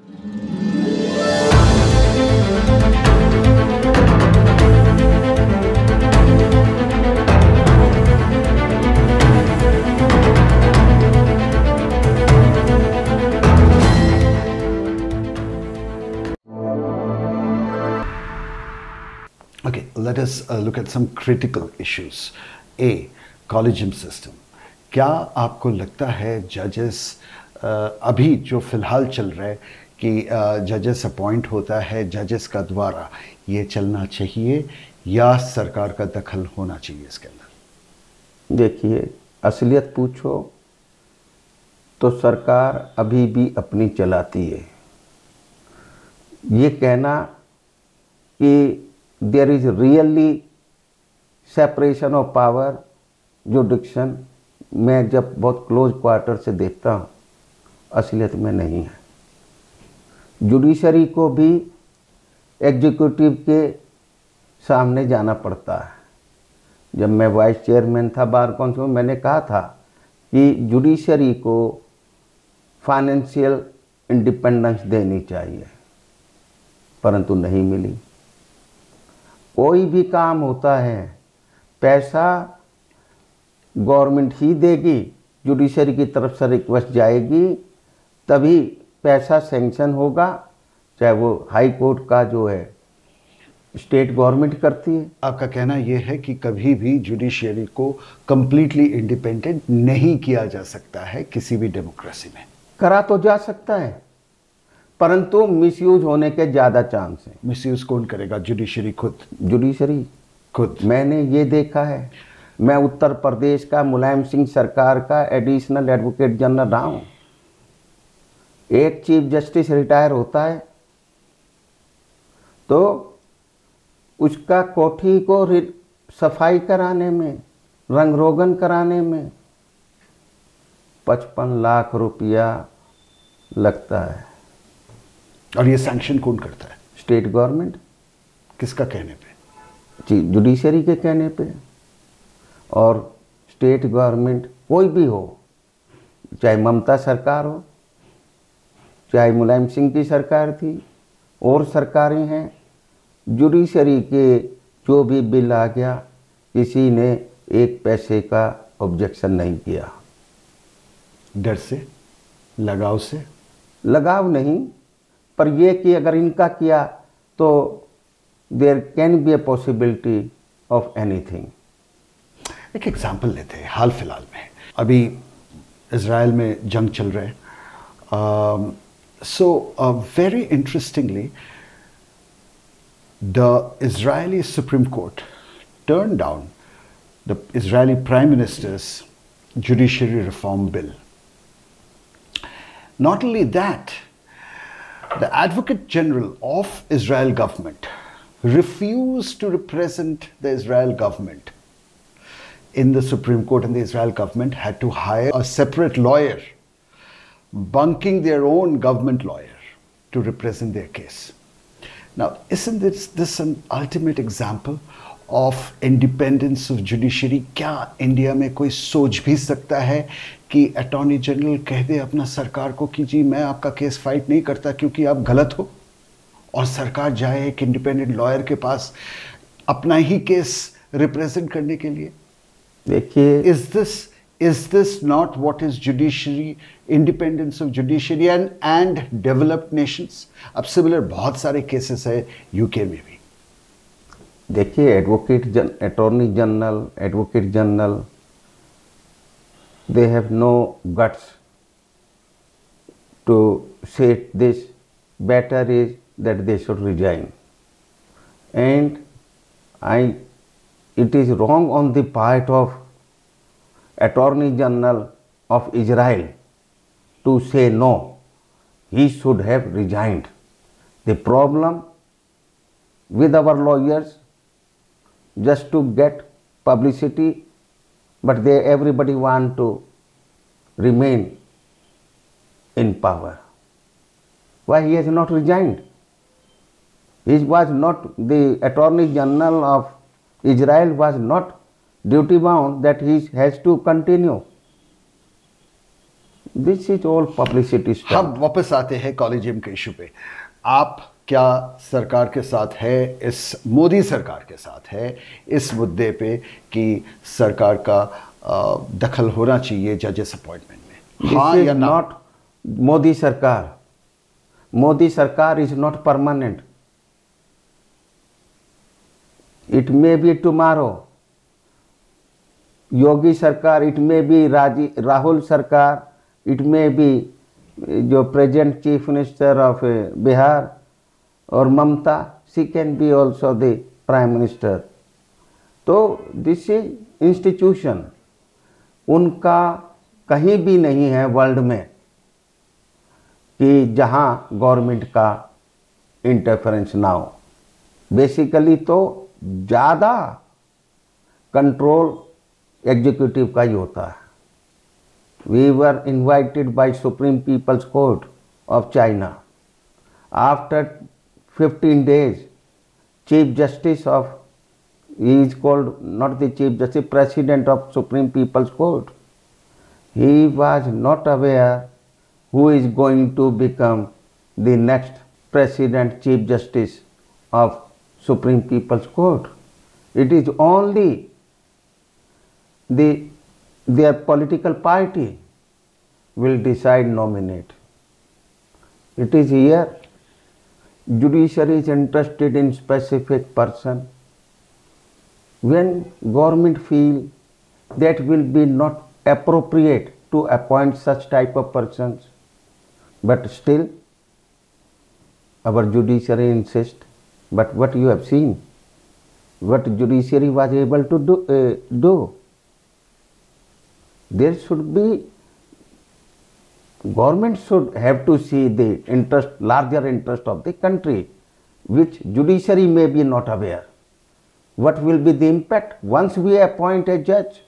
Okay, let us look at some critical issues. A, collegium system. क्या आपको लगता है जजेस अभी जो फिलहाल चल रहा है कि जजेस अपॉइंट होता है जजेस का द्वारा, ये चलना चाहिए या सरकार का दखल होना चाहिए इसके अंदर? देखिए, असलियत पूछो तो सरकार अभी भी अपनी चलाती है। ये कहना कि there is really separation of power jurisdiction, मैं जब बहुत क्लोज क्वार्टर से देखता हूँ, असलियत में नहीं है। जुडिशरी को भी एग्जीक्यूटिव के सामने जाना पड़ता है। जब मैं वाइस चेयरमैन था बार काउंसिल में, मैंने कहा था कि जुडिशरी को फाइनेंशियल इंडिपेंडेंस देनी चाहिए, परंतु नहीं मिली। कोई भी काम होता है पैसा गवर्नमेंट ही देगी, जुडिशरी की तरफ से रिक्वेस्ट जाएगी तभी पैसा सैंक्शन होगा, चाहे वो हाई कोर्ट का जो है स्टेट गवर्नमेंट करती है। आपका कहना यह है कि कभी भी जुडिशरी को कंप्लीटली इंडिपेंडेंट नहीं किया जा सकता है किसी भी डेमोक्रेसी में? करा तो जा सकता है, परंतु मिसयूज होने के ज़्यादा चांस हैं। मिसयूज कौन करेगा? जुडिशरी खुद? जुडिशरी खुद। मैंने ये देखा है, मैं उत्तर प्रदेश का मुलायम सिंह सरकार का एडिशनल एडवोकेट जनरल रहा हूँ। एक चीफ जस्टिस रिटायर होता है तो उसका कोठी को सफाई कराने में, रंग रोगन कराने में 55 लाख रुपया लगता है। और ये सैंक्शन कौन करता है? State government. किसका कहने पे? जी, जुडिशरी के कहने पे। और स्टेट गवर्नमेंट कोई भी हो, चाहे ममता सरकार हो, चाहे मुलायम सिंह की सरकार थी और सरकारें हैं, जुडिशरी के जो भी बिल आ गया किसी ने एक पैसे का ऑब्जेक्शन नहीं किया। डर से, लगाव से? लगाव नहीं, पर यह कि अगर इनका किया तो there can be a possibility of anything. एक एग्जाम्पल लेते हैं हाल फिलहाल में, अभी इज़राइल में जंग चल रहा है। So very interestingly the Israeli supreme court turned down the Israeli Prime Minister's judiciary reform bill. Not only that, the Advocate General of Israel government refused to represent the Israel government in the Supreme Court, and the Israel government had to hire a separate lawyer, bunking their own government lawyer to represent their case. Now, isn't this an ultimate example of independence of judiciary? क्या India में कोई सोच भी सकता है कि attorney general कह दे अपना सरकार को कि जी मैं आपका केस फाइट नहीं करता क्योंकि आप गलत हो, और सरकार जाए एक इंडिपेंडेंट लॉयर के पास अपना ही केस रिप्रेजेंट करने के लिए? देखिए, is this not what is judiciary, independence of judiciary and developed nations? अब सिमिलर बहुत सारे केसेस है यूके में भी। देखिए, attorney general, advocate general, they have no guts to say this. Better is that they should resign. And it is wrong on the part of Attorney General of Israel to say no. He should have resigned. The problem with our lawyers, just to get publicity, but everybody want to remain in power. Why he has not resigned? He was not, the Attorney General of Israel was not duty bound that he has to continue. This is all publicity stunt. हम वापस आते हैं collegium के issue पे। आप क्या सरकार के साथ है, इस मोदी सरकार के साथ है इस मुद्दे पे कि सरकार का दखल होना चाहिए जजेस अपॉइंटमेंट में, हाँ या ना? Not Modi sarkar. Modi sarkar is not permanent. It may be tomorrow Yogi sarkar, it may be Rahul sarkar, it may be जो present chief minister of Bihar और Mamata, she can be also the prime minister. तो दिस इज इंस्टीट्यूशन, उनका कहीं भी नहीं है वर्ल्ड में कि जहां गवर्नमेंट का इंटरफेरेंस ना हो। बेसिकली तो ज़्यादा कंट्रोल एग्जीक्यूटिव का ही होता है। We were invited by Supreme People's Court of China. After 15 days, Chief Justice of, he is called not the Chief Justice, President of Supreme People's Court. He was not aware who is going to become the next President, Chief Justice of Supreme People's Court. It is only their political party will decide, nominate. It is here judiciary is interested in specific person. When government feel that will be not appropriate to appoint such type of persons, but still our judiciary insist. But what you have seen, what judiciary was able to do, there should be, government should have to see the interest, larger interest of the country, which judiciary may be not aware. What will be the impact once we appoint a judge?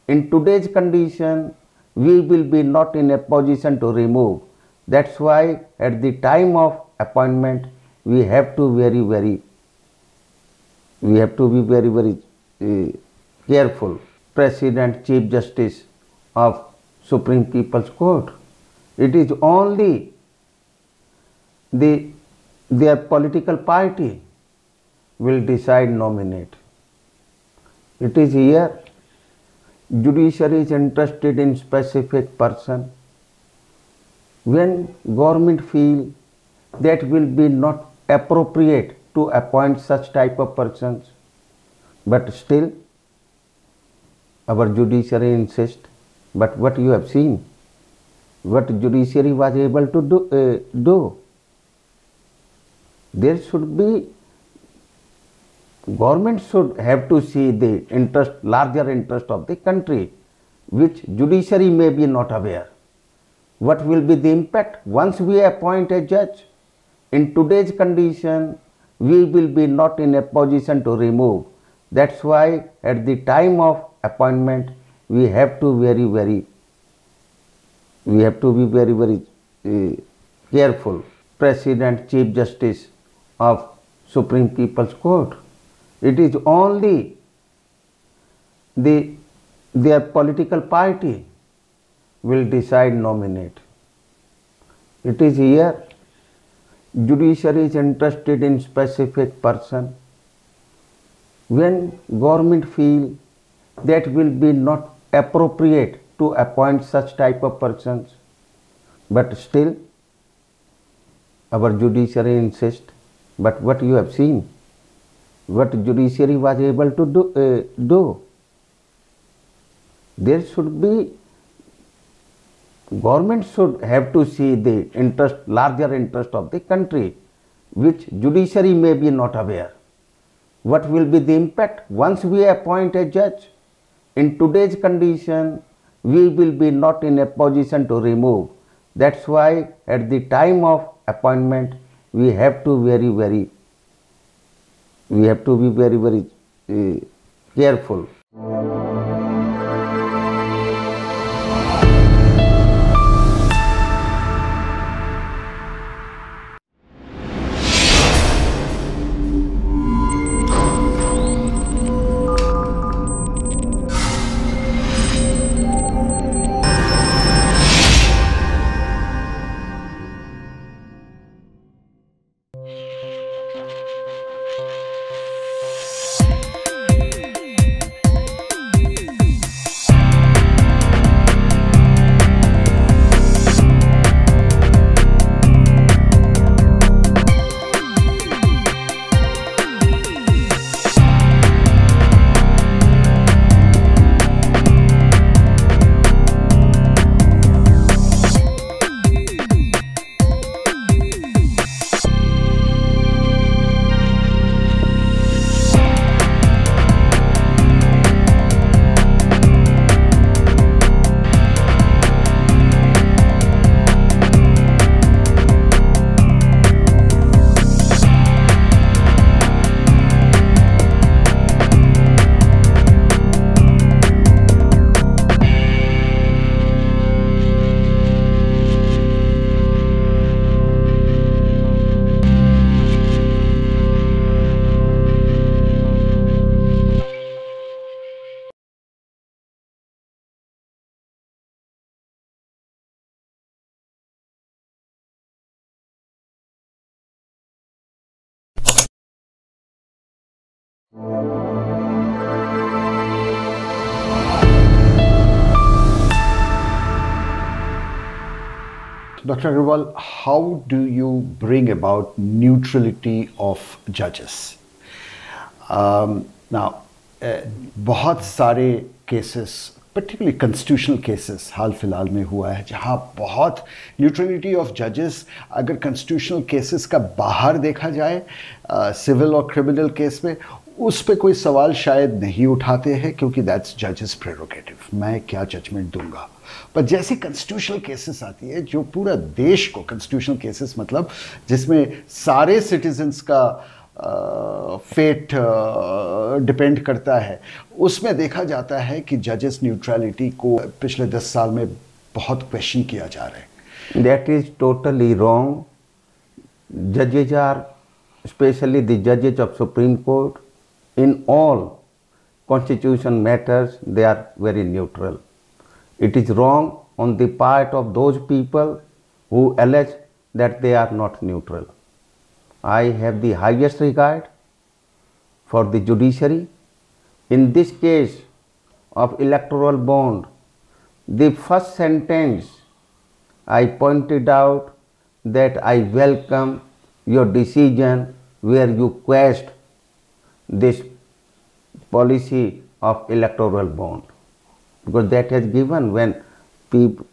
In today's condition, we will be not in a position to remove. That's why at the time of appointment, we have to be very careful. President, Chief Justice of Supreme People's Court. It is only their political party will decide, nominate. It is here judiciary is interested in specific person. When government feel that will be not appropriate to appoint such type of persons, but still our judiciary insist. But what you have seen, what judiciary was able to do, there should be, government should have to see the interest, larger interest of the country, which judiciary may be not aware. What will be the impact once we appoint a judge? In today's condition, we will be not in a position to remove. That's why at the time of appointment, we have to be very careful. President, Chief Justice of Supreme People's Court. It is only their political party will decide, nominate. It is here judiciary is interested in specific person. When government feel that will be not appropriate to appoint such type of persons, but still our judiciary insist. But what you have seen, what judiciary was able to do, there should be, government should have to see the interest, larger interest of the country, which judiciary may be not aware. What will be the impact once we appoint a judge? In today's condition, we will be not in a position to remove. That's why at the time of appointment, we have to be very careful. Dr. Agarwal, how do you bring about neutrality of judges? Now, बहुत सारे cases, particularly constitutional cases, हाल फिलहाल में हुआ है जहाँ बहुत neutrality of जजेस, अगर constitutional cases का बाहर देखा जाए सिविल और क्रिमिनल केस में, उस पे कोई सवाल शायद नहीं उठाते हैं क्योंकि दैट्स जजेस प्रेरोगेटिव, मैं क्या जजमेंट दूंगा। पर जैसी कॉन्स्टिट्यूशनल केसेस आती है जो पूरा देश को, कॉन्स्टिट्यूशनल केसेस मतलब जिसमें सारे सिटीजन्स का फेट डिपेंड करता है, उसमें देखा जाता है कि जजेस न्यूट्रलिटी को पिछले 10 साल में बहुत क्वेश्चन किया जा रहा है। That is totally wrong. जजेज are, especially the judges of Supreme Court, in all constitution matters, they are very neutral. It is wrong on the part of those people who allege that they are not neutral. I have the highest regard for the judiciary. In this case of electoral bond, the first sentence I pointed out that I welcome your decision where you quashed this policy of electoral bond, because that has given, when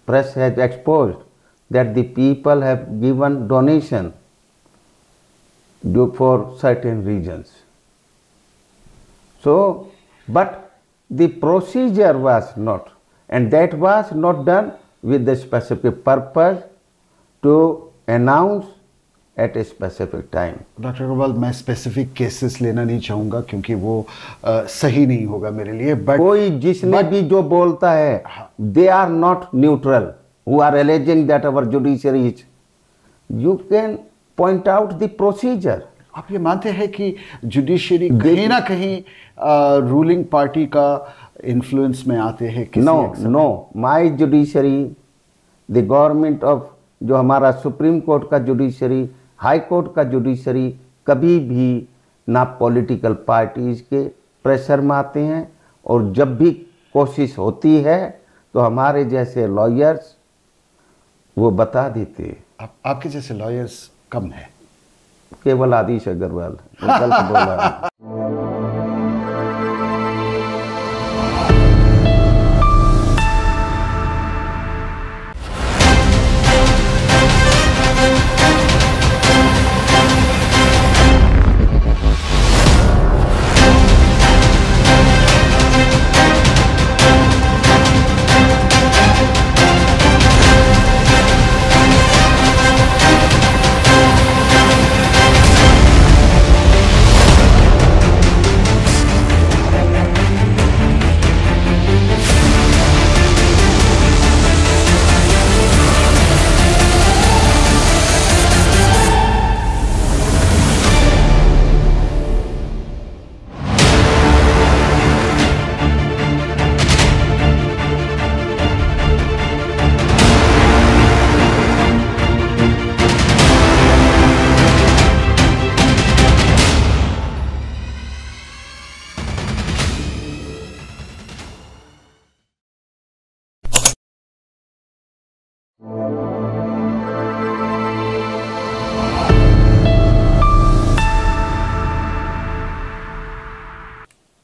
press has exposed that the people have given donation for certain reasons. So, but the procedure was not, and that was not done with the specific purpose to announce at a specific time. Doctor Agarwal, मैं specific cases लेना नहीं चाहूँगा क्योंकि वो सही नहीं होगा मेरे लिए, बट कोई जिसने भी जो बोलता है, they are not neutral, who are alleging that our judiciary is, you can point out the procedure. आप ये मानते हैं कि जुडिशरी कहीं ना कहीं रूलिंग पार्टी का इन्फ्लुएंस में आते हैं? No, my judiciary, the government of, जो हमारा सुप्रीम कोर्ट का जुडिशरी, हाई कोर्ट का जुडिशरी कभी भी ना पॉलिटिकल पार्टीज के प्रेशर में आते हैं, और जब भी कोशिश होती है तो हमारे जैसे लॉयर्स वो बता देते हैं। आपके जैसे लॉयर्स कम है? केवल आदिश अग्रवाल गलत बोला।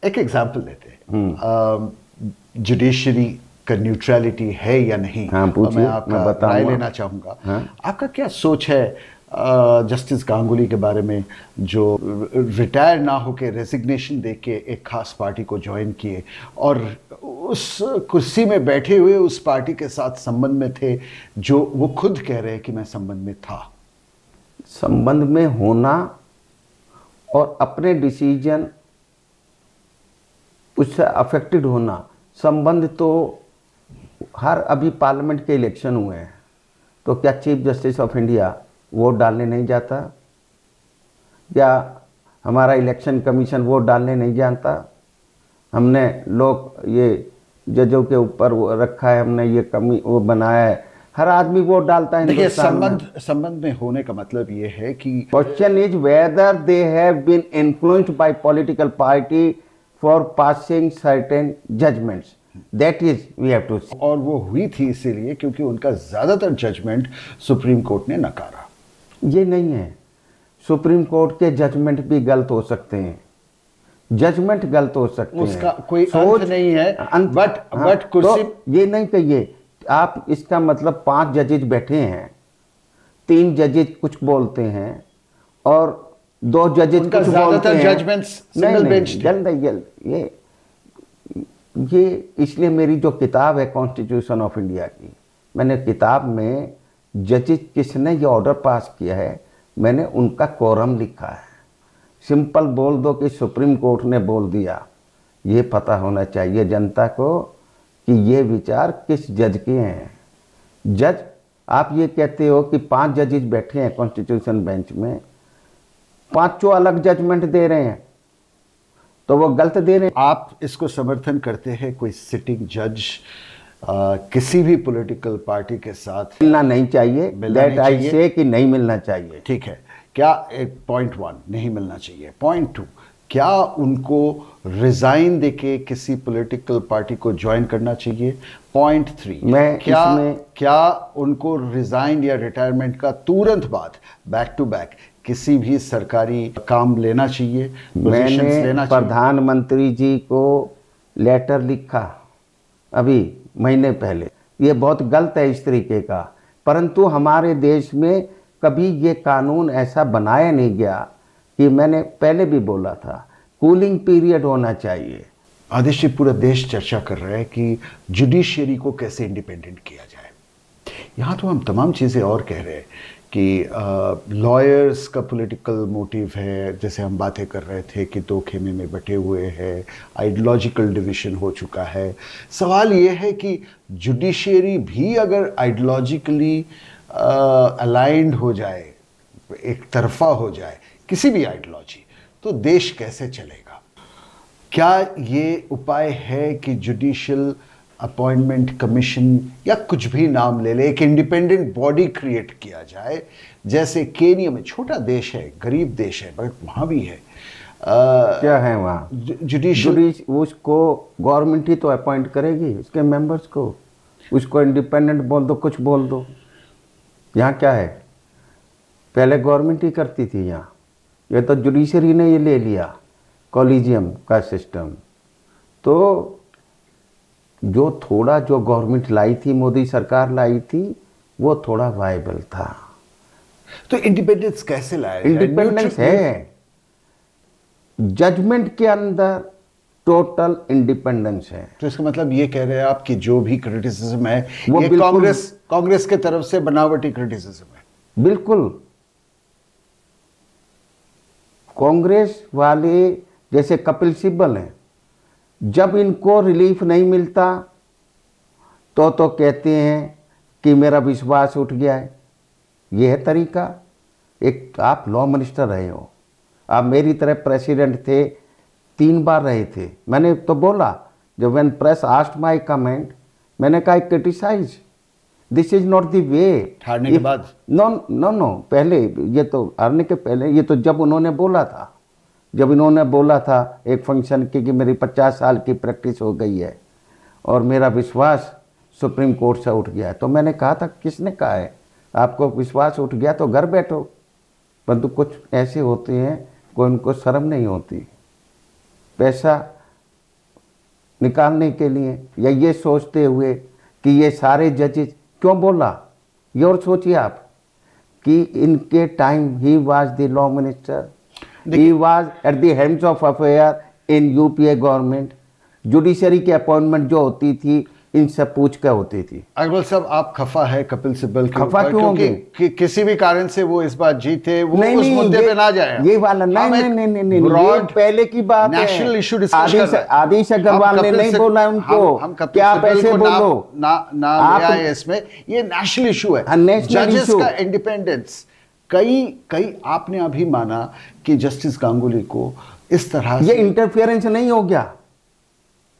एक एग्जाम्पल लेते हैं, जुडिशरी का न्यूट्रलिटी है या नहीं। हाँ, पूछिए, मैं आपका राय लेना चाहूँगा। हाँ? आपका क्या सोच है जस्टिस गांगुली के बारे में, जो रिटायर ना होके रेजिग्नेशन दे के एक खास पार्टी को ज्वाइन किए और उस कुर्सी में बैठे हुए उस पार्टी के साथ संबंध में थे, जो वो खुद कह रहे हैं कि मैं संबंध में था? संबंध में होना और अपने डिसीजन उससे अफेक्टेड होना, संबंध तो हर, अभी पार्लियामेंट के इलेक्शन हुए हैं तो क्या chief justice of India vote डालने नहीं जाता, या हमारा इलेक्शन कमीशन वोट डालने नहीं जानता? हमने लोग ये जजों के ऊपर रखा है, हमने ये कमी वो बनाया है, हर आदमी वोट डालता है देखिए, हिंदुस्तान में। संबंध में होने का मतलब ये है कि question is whether they have been influenced by political party for passing certain judgments, that is we have to see. और वो हुई थी इसीलिए क्योंकि उनका ज्यादातर जजमेंट सुप्रीम कोर्ट ने नकारा। ये नहीं है, सुप्रीम कोर्ट के जजमेंट भी गलत हो सकते हैं, जजमेंट गलत हो सकते हैं, उसका कोई अंत नहीं है। बट कुर्सी तो ये नहीं कहिए आप, इसका मतलब 5 जजेज बैठे हैं, 3 जजेज कुछ बोलते हैं और 2 जजेज उनका कुछ बोलते हैं। जजमेंट्स सिंगल बेंच थे। जल्द ये इसलिए मेरी जो किताब है कॉन्स्टिट्यूशन ऑफ इंडिया की, मैंने किताब में जजेज किसने ये ऑर्डर पास किया है, मैंने उनका कोरम लिखा है। सिंपल बोल दो कि सुप्रीम कोर्ट ने बोल दिया, ये पता होना चाहिए जनता को कि ये विचार किस जज के हैं। जज, आप ये कहते हो कि 5 जजेस बैठे हैं कॉन्स्टिट्यूशन बेंच में, 5 अलग जजमेंट दे रहे हैं, तो वो गलत दे रहे हैं। आप इसको समर्थन करते हैं कोई सिटिंग जज किसी भी पॉलिटिकल पार्टी के साथ मिलना नहीं चाहिए, दैट आई से कि नहीं मिलना चाहिए। ठीक है, क्या पॉइंट 1 नहीं मिलना चाहिए, पॉइंट 2 क्या उनको रिजाइन देके किसी पॉलिटिकल पार्टी को ज्वाइन करना चाहिए, पॉइंट 3 क्या उनको रिजाइन या रिटायरमेंट का तुरंत बाद बैक टू बैक किसी भी सरकारी काम लेना चाहिए, मैंने प्रधानमंत्री जी को लेटर लिखा अभी महीने पहले, ये बहुत गलत है इस तरीके का, परंतु हमारे देश में कभी ये कानून ऐसा बनाया नहीं गया कि मैंने पहले भी बोला था कूलिंग पीरियड होना चाहिए। आदेश जी, पूरा देश चर्चा कर रहा है कि जुडिशियरी को कैसे इंडिपेंडेंट किया जाए। यहाँ तो हम तमाम चीज़ें और कह रहे हैं कि लॉयर्स का पॉलिटिकल मोटिव है, जैसे हम बातें कर रहे थे कि 2 खेमे में बटे हुए हैं, आइडियोलॉजिकल डिवीजन हो चुका है। सवाल ये है कि जुडिशियरी भी अगर आइडियोलॉजिकली अलाइंड हो जाए, एक तरफा हो जाए किसी भी आइडियोलॉजी, तो देश कैसे चलेगा? क्या ये उपाय है कि जुडिशियल अपॉइंटमेंट कमीशन या कुछ भी नाम ले ले, एक इंडिपेंडेंट बॉडी क्रिएट किया जाए, जैसे केनिया में, छोटा देश है, गरीब देश है, बट वहाँ भी है क्या है वहाँ जुडिशियल, उसको गवर्नमेंट ही तो अपॉइंट करेगी उसके मेंबर्स को, उसको इंडिपेंडेंट बोल दो, कुछ बोल दो। यहाँ क्या है, पहले गवर्नमेंट ही करती थी, यहाँ ये तो जुडिशरी ने ये ले लिया कॉलेजियम का सिस्टम। तो जो थोड़ा जो गवर्नमेंट लाई थी, मोदी सरकार लाई थी, वो थोड़ा वायबल था। तो इंडिपेंडेंस कैसे लाया? इंडिपेंडेंस है, जजमेंट के अंदर टोटल इंडिपेंडेंस है। तो इसका मतलब ये कह रहे हैं आप कि जो भी क्रिटिसिज्म है वो ये कांग्रेस के तरफ से बनावटी क्रिटिसिज्म है। बिल्कुल, कांग्रेस वाले जैसे कपिल सिब्बल हैं, जब इनको रिलीफ नहीं मिलता तो कहते हैं कि मेरा विश्वास उठ गया है। यह है तरीका। एक आप लॉ मिनिस्टर रहे हो, आप मेरी तरह प्रेसिडेंट थे, 3 बार रहे थे। मैंने तो बोला, जब when press asked my comment, मैंने कहा criticise, this is not the way. हारने के बाद? नो, पहले, ये तो हारने के पहले, ये तो जब उन्होंने बोला था, जब इन्होंने बोला था एक फंक्शन की कि मेरी 50 साल की प्रैक्टिस हो गई है और मेरा विश्वास सुप्रीम कोर्ट से उठ गया है, तो मैंने कहा था, किसने कहा है आपको विश्वास उठ गया तो घर बैठो। परंतु कुछ ऐसे होते हैं, कोई उनको शर्म नहीं होती पैसा निकालने के लिए, या ये सोचते हुए कि ये सारे जजेस क्यों बोला। ये और सोचिए आप कि इनके time he was the law minister, he was at the helms of affair in UPA government. Judiciary की अपॉइंटमेंट जो होती थी, इनसे पूछ कर होती थी। अकबर साहब, आप खफा है कपिल सिब्बल के खफा क्यों होंगे? किसी भी कारण से वो इस बार जीते, वो उस मुद्दे पे ना जाए। ये वाला नहीं, ये पहले की बात है। नेशनल इशू डिस्कस कर रहे हैं। आदिश अग्रवाल ने नहीं बोला उनको, क्या पैसे बोलो ना इसमें, ये नेशनल इशू है, जजेस का इंडिपेंडेंस। कई आपने अभी माना कि जस्टिस गांगुली को इस तरह ये इंटरफेरेंस नहीं हो गया।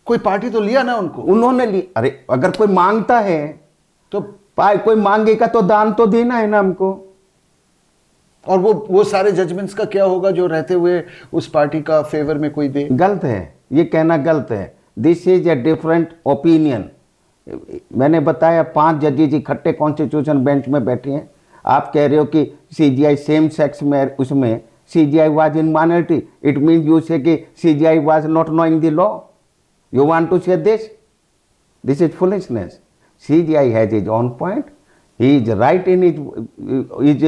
कोई पार्टी तो लिया ना उनको, उन्होंने लिया। अरे अगर कोई मांगता है तो पाए कोई मांगेगा तो दान तो देना है ना हमको। और वो सारे जजमेंट्स का क्या होगा जो रहते हुए उस पार्टी का फेवर में कोई दे? गलत है, ये कहना गलत है। This is a different opinion. मैंने बताया 5 जजेज इकट्ठे कॉन्स्टिट्यूशन बेंच में बैठे हैं। आप कह रहे हो कि सीजीआई सेम सेक्स में, उसमें CJI was in minority, it mean you say कि CJI was not knowing the law. You want to say this is foolishness. CJI has his own point, he is right in his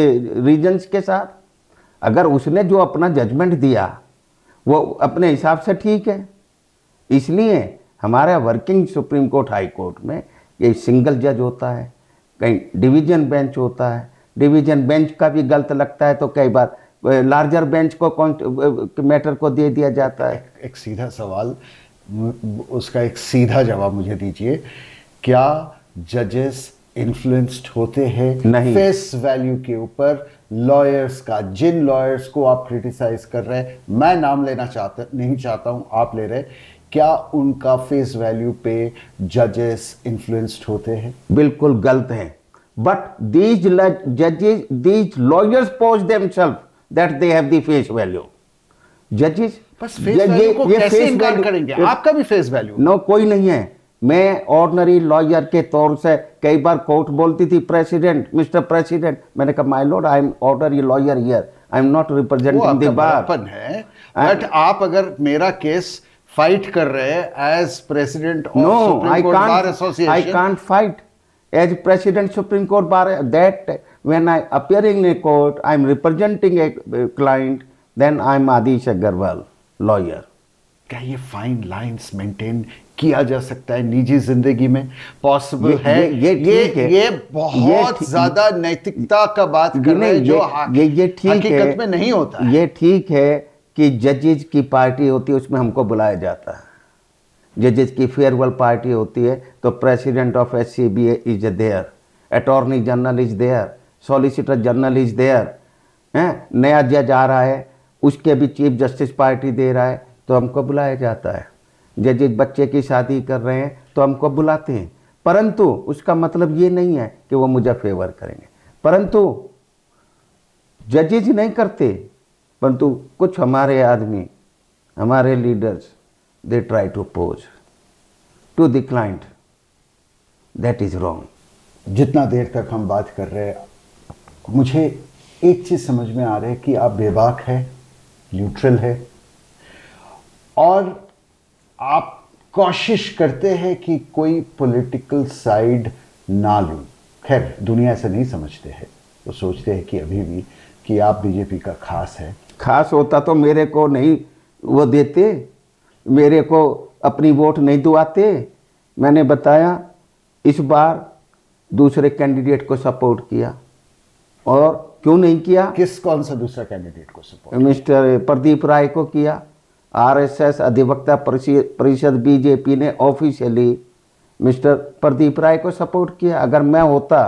reasons के साथ। अगर उसने जो अपना judgement दिया वो अपने हिसाब से ठीक है। इसलिए हमारा working supreme court high court में ये सिंगल जज होता है, कहीं डिवीजन बेंच होता है। डिवीजन बेंच का भी गलत लगता है तो कई बार लार्जर बेंच को मैटर को दे दिया जाता है। एक सीधा सवाल, उसका एक सीधा जवाब मुझे दीजिए। क्या जजेस इन्फ्लुएंस्ड होते हैं नहीं। फेस वैल्यू के ऊपर लॉयर्स का? जिन लॉयर्स को आप क्रिटिसाइज कर रहे हैं, मैं नाम लेना नहीं चाहता हूं, आप ले रहे, क्या उनका फेस वैल्यू पे जजेस इन्फ्लुएंस्ड होते हैं? बिल्कुल गलत है। बट दीज जजेस, these lawyers pose themselves that they have the face value. जजेस बस फेस वैल्यू को कैसे इनकार करेंगे? आपका भी फेस वैल्यू नो कोई नहीं है। मैं ऑर्डिनरी लॉयर के तौर से कई बार कोर्ट बोलती थी प्रेसिडेंट, मिस्टर प्रेसिडेंट, मैंने कहा my Lord I am ordinary lawyer here, I am not representing the bar है। बट आप अगर मेरा केस फाइट कर रहे हैं as president of Supreme Court Bar Association, I can't fight as president Supreme Court bar. That when I appearing in court I am representing a client, then I am Aadish Agarwal lawyer. क्या ये fine lines maintain किया जा सकता है निजी जिंदगी में? Possible है? ये बहुत ज्यादा नैतिकता का बात कर रहे हैं जो हकीकत में नहीं होता है। ये ठीक है कि जजेज की पार्टी होती है, उसमें हमको बुलाया जाता है। जजेज की फेयरवेल पार्टी होती है तो president of SCBA is there, attorney general is there, solicitor general is there. नया जज आ रहा है, उसके भी चीफ जस्टिस पार्टी दे रहा है तो हमको बुलाया जाता है। जजेज बच्चे की शादी कर रहे हैं तो हमको बुलाते हैं, परंतु उसका मतलब ये नहीं है कि वो मुझे फेवर करेंगे। परंतु जजेज नहीं करते, परंतु कुछ हमारे आदमी, हमारे leaders, they try to pose to the client, that is wrong. जितना देर तक हम बात कर रहे हैं, मुझे एक चीज समझ में आ रहा है कि आप बेबाक है, न्यूट्रल है, और आप कोशिश करते हैं कि कोई पॉलिटिकल साइड ना लूं। खैर, दुनिया ऐसा नहीं समझते हैं, वो सोचते हैं कि अभी भी कि आप बीजेपी का खास है। खास होता तो मेरे को नहीं वो देते, मेरे को अपनी वोट नहीं दुआते। मैंने बताया इस बार दूसरे कैंडिडेट को सपोर्ट किया। और क्यों नहीं किया? कौन सा दूसरा कैंडिडेट को सपोर्ट? मिस्टर प्रदीप राय को किया। RSS अधिवक्ता परिषद बीजेपी ने ऑफिशियली मिस्टर प्रदीप राय को सपोर्ट किया। अगर मैं होता,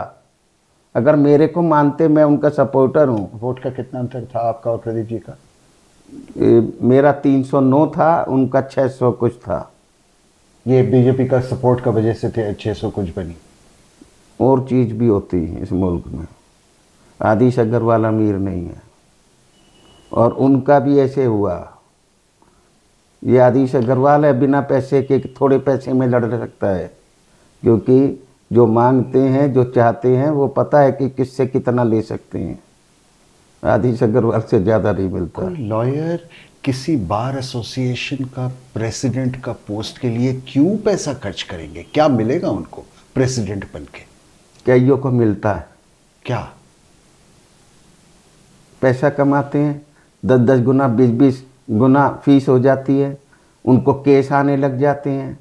अगर मेरे को मानते, मैं उनका सपोर्टर हूँ। वोट का कितना अंतर था आपका और प्रदीप जी का? मेरा 309 था, उनका 600 कुछ था। ये बीजेपी का सपोर्ट का वजह से 600 कुछ बनी। और चीज़ भी होती है इस मुल्क में, आदिश अग्रवाल अमीर नहीं है, और उनका भी ऐसे हुआ। ये आदिश अग्रवाल है, बिना पैसे के, थोड़े पैसे में लड़ सकता है, क्योंकि जो मांगते हैं, जो चाहते हैं, वो पता है कि किससे कितना ले सकते हैं। आदिश अग्रवाल से ज़्यादा नहीं मिलता। लॉयर किसी बार एसोसिएशन का प्रेसिडेंट का पोस्ट के लिए क्यों पैसा खर्च करेंगे? क्या मिलेगा उनको प्रेसिडेंट बन के? कईयों को मिलता है। क्या पैसा कमाते हैं, 10-10 गुना, 20-20 गुना फीस हो जाती है। उनको केस आने लग जाते हैं।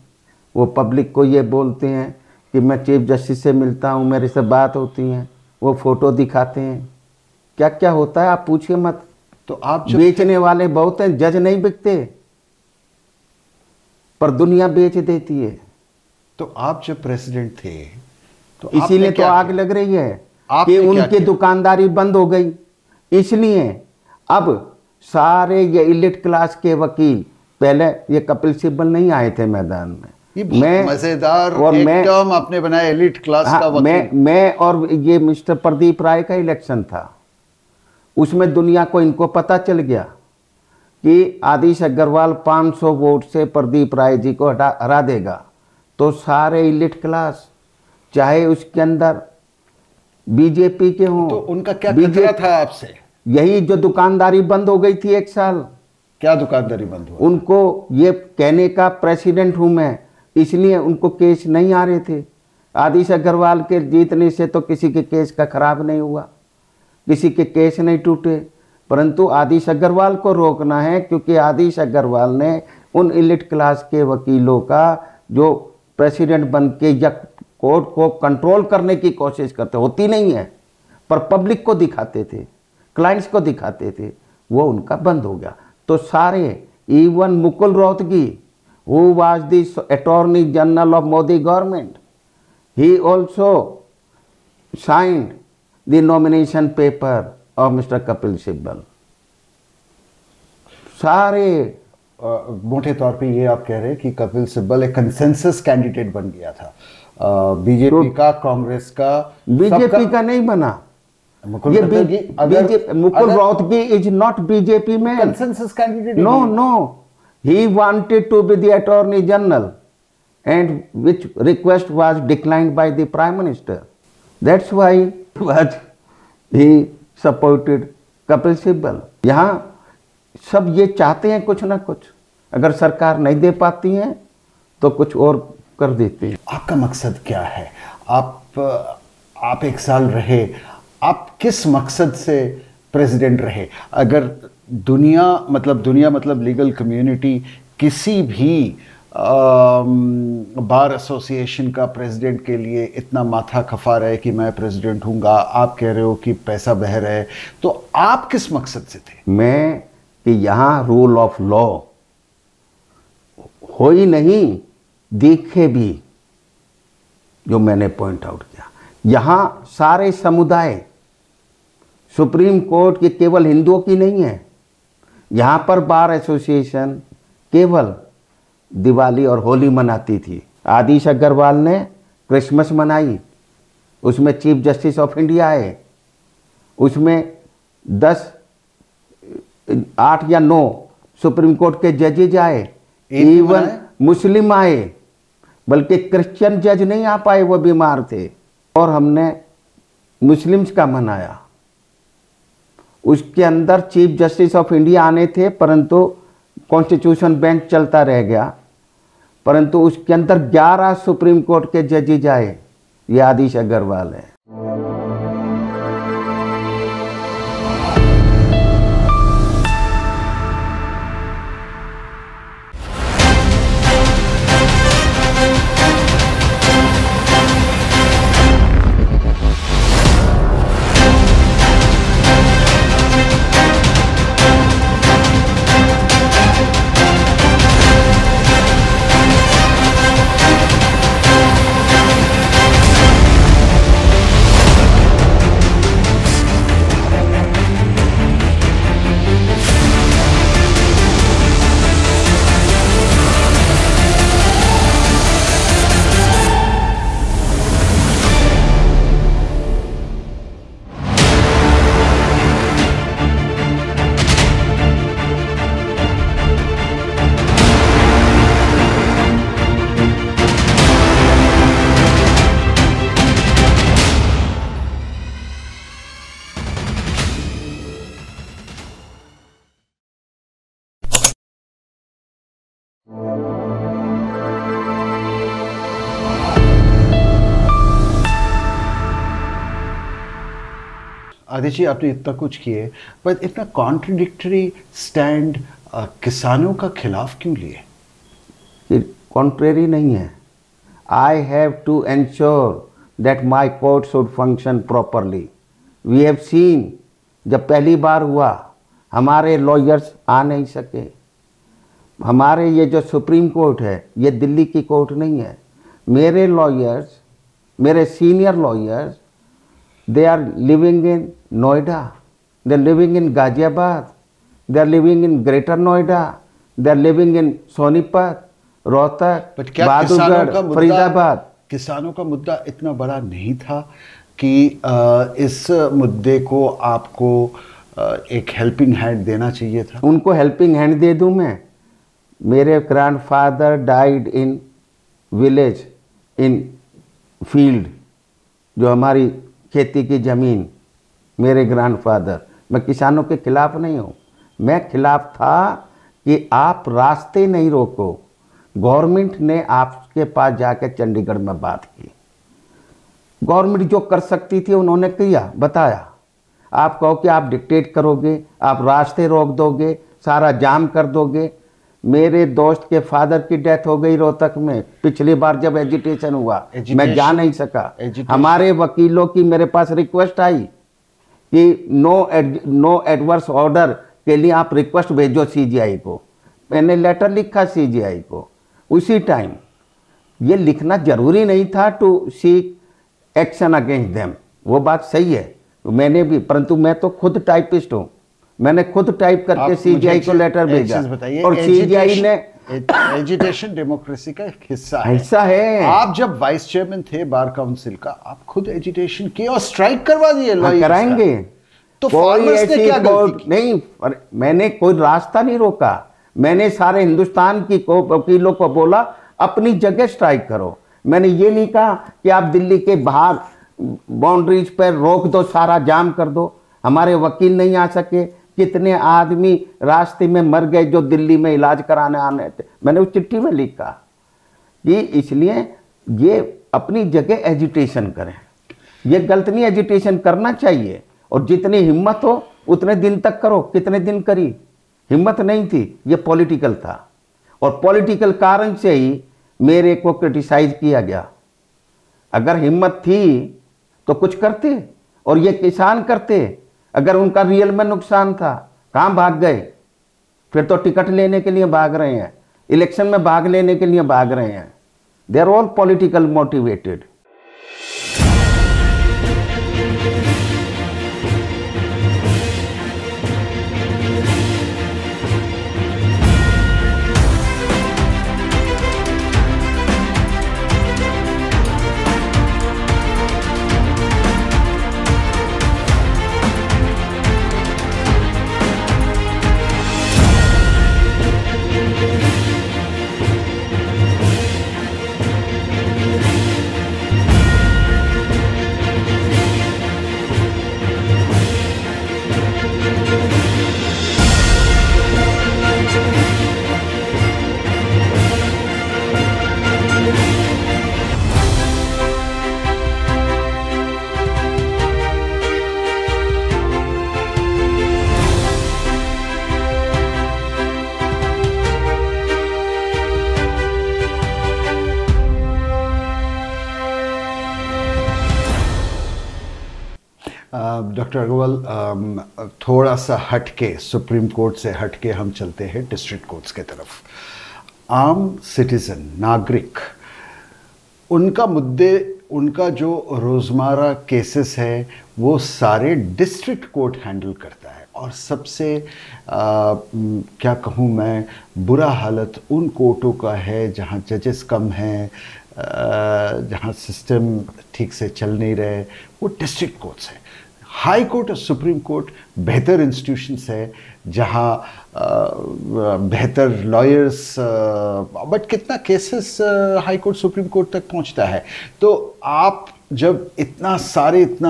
वो पब्लिक को ये बोलते हैं कि मैं चीफ जस्टिस से मिलता हूँ, मेरे से बात होती हैं। वो फ़ोटो दिखाते हैं, क्या क्या होता है आप पूछिए मत। तो आप बेचने वाले बहुत हैं, जज नहीं बिकते, पर दुनिया बेच देती है। तो आप जब प्रेसिडेंट थे तो इसीलिए तो आग लग रही है कि उनकी दुकानदारी बंद हो गई। इसलिए अब सारे ये इलिट क्लास के वकील, पहले ये कपिल सिब्बल नहीं आए थे मैदान में, ये मजेदार एक टर्म आपने बनाया, एलिट क्लास का वकील। मैं और ये मिस्टर प्रदीप राय का इलेक्शन था, उसमें दुनिया को इनको पता चल गया कि आदिश अग्रवाल 500 वोट से प्रदीप राय जी को हरा देगा, तो सारे इलिट क्लास, चाहे उसके अंदर बीजेपी के हों, तो उनका क्या खतरा था आपसे? यही जो दुकानदारी बंद हो गई थी 1 साल। क्या दुकानदारी बंद हुआ? उनको ये कहने का प्रेसिडेंट हूं मैं, इसलिए उनको केस नहीं आ रहे थे। आदिश अग्रवाल के जीतने से तो किसी के केस का खराब नहीं हुआ, किसी के केस नहीं टूटे, परंतु आदिश अग्रवाल को रोकना है, क्योंकि आदिश अग्रवाल ने उन इलिट क्लास के वकीलों का जो प्रेसिडेंट बन के या कोर्ट को कंट्रोल करने की कोशिश करते, होती नहीं है पर पब्लिक को दिखाते थे, क्लाइंट्स को दिखाते थे, वो उनका बंद हो गया। तो सारे, even Mukul Rohatgi, who was the Attorney General of Modi government, he also signed the nomination paper of Mr. Kapil Sibal. सारे मोटे तौर पे ये आप कह रहे हैं कि कपिल सिब्बल एक कंसेंसस कैंडिडेट बन गया था, बीजेपी का, कांग्रेस का, बीजेपी का नहीं बना। Mukul Rohatgi is not BJP में consensus candidate. No, he wanted to be the attorney general, and which request was declined by the prime minister. That's why he supported Kapil Sibal. यहाँ सब ये चाहते हैं कुछ ना कुछ, अगर सरकार नहीं दे पाती है तो कुछ और कर देते हैं। आपका मकसद क्या है? आप 1 साल रहे, आप किस मकसद से प्रेसिडेंट रहे? अगर दुनिया मतलब लीगल कम्युनिटी किसी भी बार एसोसिएशन का प्रेसिडेंट के लिए इतना माथा खफा रहे कि मैं प्रेसिडेंट हूँगा, आप कह रहे हो कि पैसा बह रहा है, तो आप किस मकसद से थे? मैं कि यहाँ रूल ऑफ लॉ हो ही नहीं, दिखे भी, जो मैंने पॉइंट आउट किया। यहाँ सारे समुदाय, सुप्रीम कोर्ट की केवल हिंदुओं की नहीं है, यहाँ पर बार एसोसिएशन केवल दिवाली और होली मनाती थी। आदिश अग्रवाल ने क्रिसमस मनाई, उसमें चीफ जस्टिस ऑफ इंडिया आए, उसमें 8 या 9 सुप्रीम कोर्ट के जजेज आए, इवन मुस्लिम आए, बल्कि क्रिश्चियन जज नहीं आ पाए, वो बीमार थे, और हमने मुस्लिम्स का मनाया। उसके अंदर चीफ जस्टिस ऑफ इंडिया आने थे, परंतु कॉन्स्टिट्यूशन बेंच चलता रह गया, परंतु उसके अंदर 11 सुप्रीम कोर्ट के जजेज आए। ये आदिश अग्रवाल है। आदिश जी, आपने इतना कुछ किए, पर इतना कॉन्ट्रडिक्टरी स्टैंड किसानों का खिलाफ क्यों लिए? कॉन्ट्रेरी नहीं है। I have to ensure that my court should function properly. We have seen, जब पहली बार हुआ हमारे लॉयर्स आ नहीं सके। हमारे ये जो सुप्रीम कोर्ट है, ये दिल्ली की कोर्ट नहीं है। मेरे लॉयर्स, मेरे senior lawyers, they are living in Noida, they are living in Ghaziabad, they are living in Greater Noida, they are living in Sonipat, Rohtak, but क्या किसानों का बहादुरगढ़, मुद्दा, फरीदाबाद। किसानों का मुद्दा इतना बड़ा नहीं था कि इस मुद्दे को आपको एक हेल्पिंग हैंड देना चाहिए था? उनको हेल्पिंग हैंड दे दूं मैं? मेरे grandfather died in village, in field, जो हमारी खेती की ज़मीन, मेरे ग्रैंडफादर। मैं किसानों के खिलाफ नहीं हूँ, मैं खिलाफ था कि आप रास्ते नहीं रोको। गवर्नमेंट ने आपके पास जाकर चंडीगढ़ में बात की, गवर्नमेंट जो कर सकती थी उन्होंने किया, बताया। आप कहो कि आप डिक्टेट करोगे, आप रास्ते रोक दोगे, सारा जाम कर दोगे। मेरे दोस्त के फादर की डेथ हो गई रोहतक में पिछली बार जब एजिटेशन हुआ, मैं जा नहीं सका। हमारे वकीलों की मेरे पास रिक्वेस्ट आई कि नो एडवर्स ऑर्डर के लिए आप रिक्वेस्ट भेजो सीजीआई को। मैंने लेटर लिखा सीजीआई को उसी टाइम। ये लिखना जरूरी नहीं था to seek action against them, वो बात सही है, मैंने भी, परंतु मैं तो खुद टाइपिस्ट हूँ, मैंने खुद टाइप करके सीजीआई को लेटर भेजा और सीजीआई ने। एजिटेशन डेमोक्रेसी का एक हिस्सा है। आप जब वाइस चेयरमैन थे बार काउंसिल का, आप खुद एजिटेशन किए और स्ट्राइक करवा दिए। कराएंगे तो फार्मर्स ने क्या गलती की? नहीं, मैंने कोई रास्ता नहीं रोका। मैंने सारे हिंदुस्तान की वकीलों को बोला अपनी जगह स्ट्राइक करो। मैंने ये नहीं कहा कि आप दिल्ली के बाहर बाउंड्रीज पर रोक दो, सारा जाम कर दो। हमारे वकील नहीं आ सके, कितने आदमी रास्ते में मर गए जो दिल्ली में इलाज कराने आने थे। मैंने उस चिट्ठी में लिखा कि इसलिए ये अपनी जगह एजिटेशन करें, ये गलत नहीं, एजिटेशन करना चाहिए और जितनी हिम्मत हो उतने दिन तक करो। कितने दिन करी? हिम्मत नहीं थी, ये पॉलिटिकल था और पॉलिटिकल कारण से ही मेरे को क्रिटिसाइज किया गया। अगर हिम्मत थी तो कुछ करते और ये किसान करते। अगर उनका रियल में नुकसान था, कहाँ भाग गए? फिर तो टिकट लेने के लिए भाग रहे हैं, इलेक्शन में भाग लेने के लिए भाग रहे हैं। They are all political motivated. Doctor Agarwal, थोड़ा सा हटके, सुप्रीम कोर्ट से हटके हम चलते हैं डिस्ट्रिक्ट कोर्ट्स के तरफ। आम सिटीजन, नागरिक, उनका मुद्दे, उनका जो रोज़मर्रा केसेस है वो सारे डिस्ट्रिक्ट कोर्ट हैंडल करता है। और सबसे क्या कहूँ मैं, बुरा हालत उन कोर्टों का है जहाँ जजेस कम हैं, जहाँ सिस्टम ठीक से चल नहीं रहे, वो डिस्ट्रिक्ट कोर्ट्स हैं। हाई कोर्ट और सुप्रीम कोर्ट बेहतर इंस्टीट्यूशंस है जहाँ बेहतर लॉयर्स, बट कितना cases high court supreme court तक पहुँचता है। तो आप जब इतना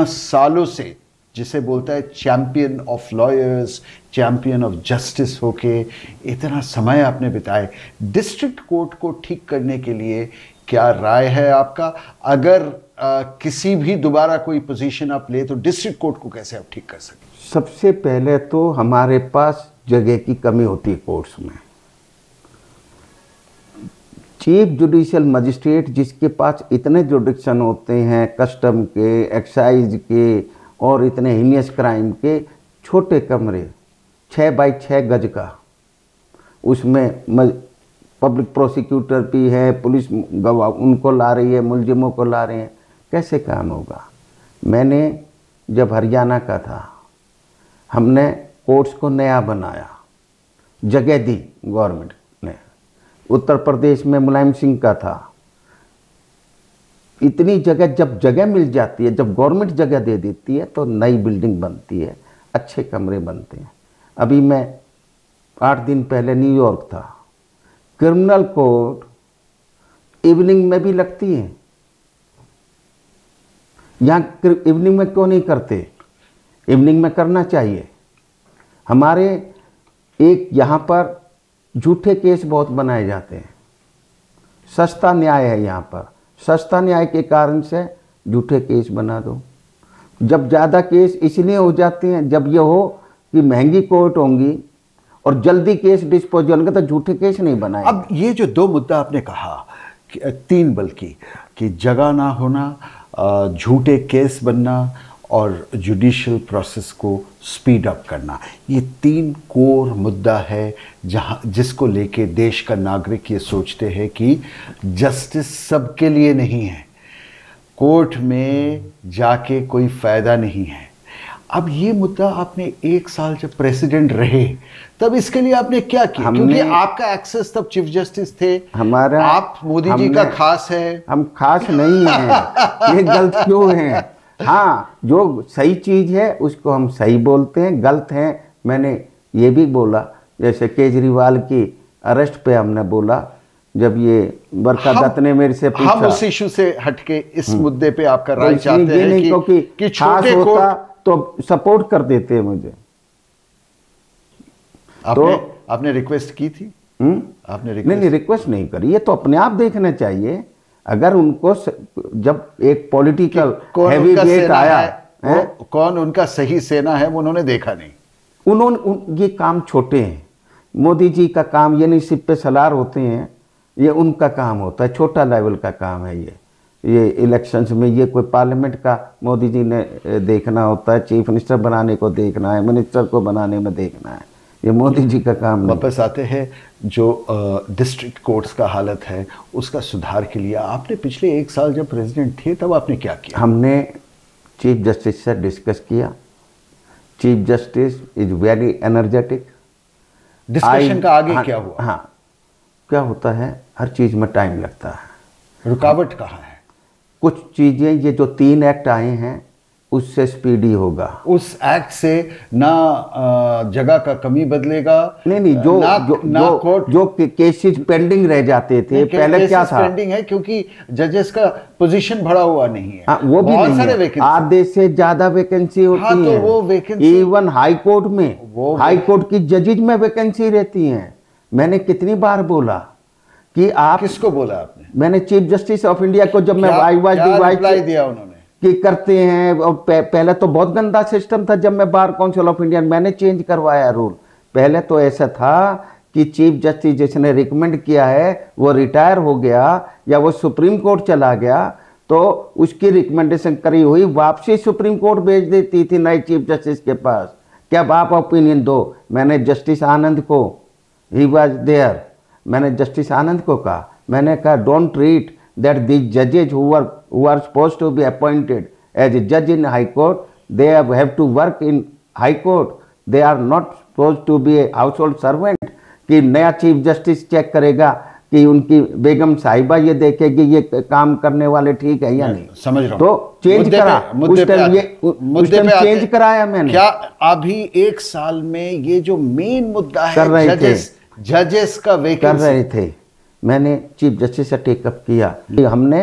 सालों से, जिसे बोलता है champion of lawyers, champion of justice होके इतना समय आपने बिताए, डिस्ट्रिक्ट कोर्ट को ठीक करने के लिए क्या राय है आपका? अगर किसी भी दोबारा कोई पोजीशन आप ले तो डिस्ट्रिक्ट कोर्ट को कैसे आप ठीक कर सकते? सबसे पहले तो हमारे पास जगह की कमी होती है कोर्ट्स में। चीफ जुडिशियल मजिस्ट्रेट जिसके पास इतने जुडिक्शन होते हैं, कस्टम के, एक्साइज के और इतने हीनियस क्राइम के, छोटे कमरे 6 बाई 6 गज का, उसमें पब्लिक प्रोसिक्यूटर भी है, पुलिस गवाह उनको ला रही है, मुलजिमों को ला रहे हैं, कैसे काम होगा? मैंने जब हरियाणा का था, हमने कोर्ट्स को नया बनाया, जगह दी गवर्नमेंट ने, उत्तर प्रदेश में मुलायम सिंह का था। इतनी जगह, जब जगह मिल जाती है, जब गवर्नमेंट जगह दे देती है तो नई बिल्डिंग बनती है, अच्छे कमरे बनते हैं। अभी मैं 8 दिन पहले न्यूयॉर्क था, क्रिमिनल कोर्ट इवनिंग में भी लगती है। यहाँ इवनिंग में क्यों नहीं करते? इवनिंग में करना चाहिए। हमारे एक यहाँ पर झूठे केस बहुत बनाए जाते हैं। सस्ता न्याय है यहाँ पर, सस्ता न्याय के कारण से झूठे केस बना दो। जब ज़्यादा केस इसलिए हो जाते हैं जब ये हो कि महंगी कोर्ट होंगी और जल्दी केस डिस्पोज होंगे, तो झूठे केस नहीं बनाए। अब ये जो 2 मुद्दा आपने कहा, 3 बल्कि, कि जगह ना होना, झूठे केस बनना और जुडिशियल प्रोसेस को स्पीड अप करना, ये 3 कोर मुद्दा है जिसको लेके देश का नागरिक ये सोचते हैं कि जस्टिस सबके लिए नहीं है, कोर्ट में जाके कोई फ़ायदा नहीं है। अब ये मुद्दा आपने 1 साल जब प्रेसिडेंट रहे तब इसके लिए आपने क्या किया? क्योंकि आपका एक्सेस तब चीफ जस्टिस थे, हमारा, आप मोदी जी का खास है। हम खास नहीं हैं, ये गलत क्यों हैं? हाँ, जो सही चीज़ है उसको हम सही बोलते हैं, गलत हैं मैंने ये भी बोला। जैसे केजरीवाल की अरेस्ट पे हमने बोला, जब ये बरखा दत्त ने मेरे से पूछा, हम उस इशू से हटके इस मुद्दे पे आपका राय चाहते हैं कि छोटे होता तो सपोर्ट कर देते मुझे। आपने रिक्वेस्ट की थी? आपने नहीं, रिक्वेस्ट नहीं करी, ये तो अपने आप देखना चाहिए। अगर उनको जब एक पॉलिटिकल हैवी वेट आया, कौन उनका सही सेना है वो उन्होंने देखा नहीं। ये काम छोटे हैं, मोदी जी का काम ये नहीं सिर्फ पे सलार होते हैं, ये उनका काम होता है, छोटा लेवल का काम है ये इलेक्शंस में ये कोई पार्लियामेंट का मोदी जी ने देखना होता है, चीफ मिनिस्टर बनाने को देखना है, मिनिस्टर को बनाने में देखना है, ये मोदी जी का काम नहीं। वापस आते हैं जो डिस्ट्रिक्ट कोर्ट्स का हालत है उसका सुधार के लिए आपने पिछले 1 साल जब प्रेसिडेंट थे तब आपने क्या किया? हमने चीफ जस्टिस से डिस्कस किया। Chief justice is very energetic. Discussion का आगे क्या हुआ? हाँ, क्या होता है, हर चीज़ में टाइम लगता है। रुकावट कहाँ है? कुछ चीज़ें, ये जो 3 एक्ट आए हैं उससे स्पीडी होगा। उस एक्ट से ना जगह का कमी बदलेगा, नहीं, जो केसेस पेंडिंग रह जाते थे पहले, क्या था, पेंडिंग है क्योंकि जजेस का पोजीशन बढ़ा हुआ नहीं है। वो भी नहीं है, आधे से ज्यादा वैकेंसी होती है। तो वो वैकेंसी इवन हाई कोर्ट में, हाई कोर्ट की जजेज में वैकेंसी रहती है। मैंने कितनी बार बोला कि आप, किसको बोला आपने? मैंने चीफ जस्टिस ऑफ इंडिया को, जब मैं रिप्लाई दिया उन्होंने कि करते हैं। और पहले तो बहुत गंदा सिस्टम था, जब मैं बार काउंसिल ऑफ इंडिया, मैंने चेंज करवाया रूल। पहले तो ऐसा था कि चीफ जस्टिस जिसने रिकमेंड किया है वो रिटायर हो गया या वो सुप्रीम कोर्ट चला गया तो उसकी रिकमेंडेशन करी हुई वापसी सुप्रीम कोर्ट भेज देती थी नए चीफ जस्टिस के पास, क्या आप ओपिनियन दो। मैंने जस्टिस आनंद को, ही वॉज देयर, मैंने जस्टिस आनंद को कहा, मैंने कहा don't treat that these judges who are supposed to be appointed as a judge in high court, they have to work in high court, they are not supposed to be a household servant। कि नया chief justice check करेगा कि उनकी बेगम साहिबा ये देखेगी ये काम करने वाले ठीक है या नहीं। समझ रहा हूं। तो चेंज करा, उस टाइम चेंज कराया मैंने। क्या अभी 1 साल में ये जो मेन मुद्दा है जजेस का वैकेंसी कर रहे थे, मैंने चीफ जस्टिस से टेकअप किया। हमने